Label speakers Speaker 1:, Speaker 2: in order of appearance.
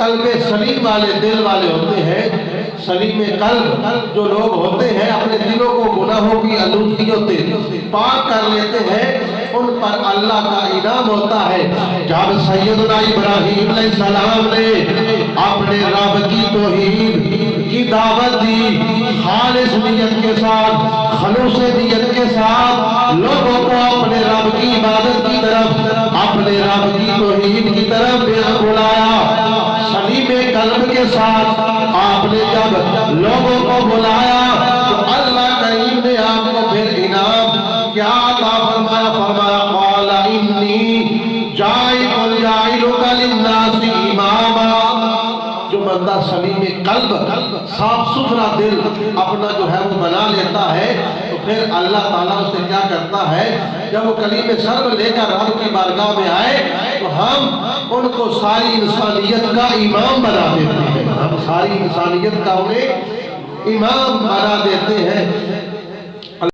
Speaker 1: قلب سلیم والے دل والے ہوتے ہیں، سلیم قلب جو لوگ ہوتے ہیں اپنے دلوں کو گناہوں کی آلودگیوں سے پاک کر لیتے ہیں، ان پر اللہ کا انعام ہوتا ہے۔ جب سیدنا ابراہیم علیہ السلام نے اپنے رب کی توحید کی دعوت دی، خالص نیت کے ساتھ، خلوص نیت کے ساتھ لوگوں کو اپنے رب کی عبادت کی طرف، اپنے رب کی توحید کی طرف بلایا، سلیم قلب کے ساتھ آپ نے جب لوگوں کو بلایا تو اللہ کریم نے آپ کو پھر انعام کیا عطا فرمایا؟ فرمایا قال انی جاعلک للناس اماما۔ جو بندہ سلیم قلب، صاف ستھرا دل اپنا جو ہے وہ بنا لیتا ہے تو پھر اللہ تعالیٰ اس سے کیا کرتا ہے؟ جب وہ کلیم شرب لے کر رب کی بارگاہ میں آئے تو ہم ان کو ساری انسانیت کا امام بنا دیتے ہیں، ہم ساری انسانیت کا انہیں امام بنا دیتے ہیں۔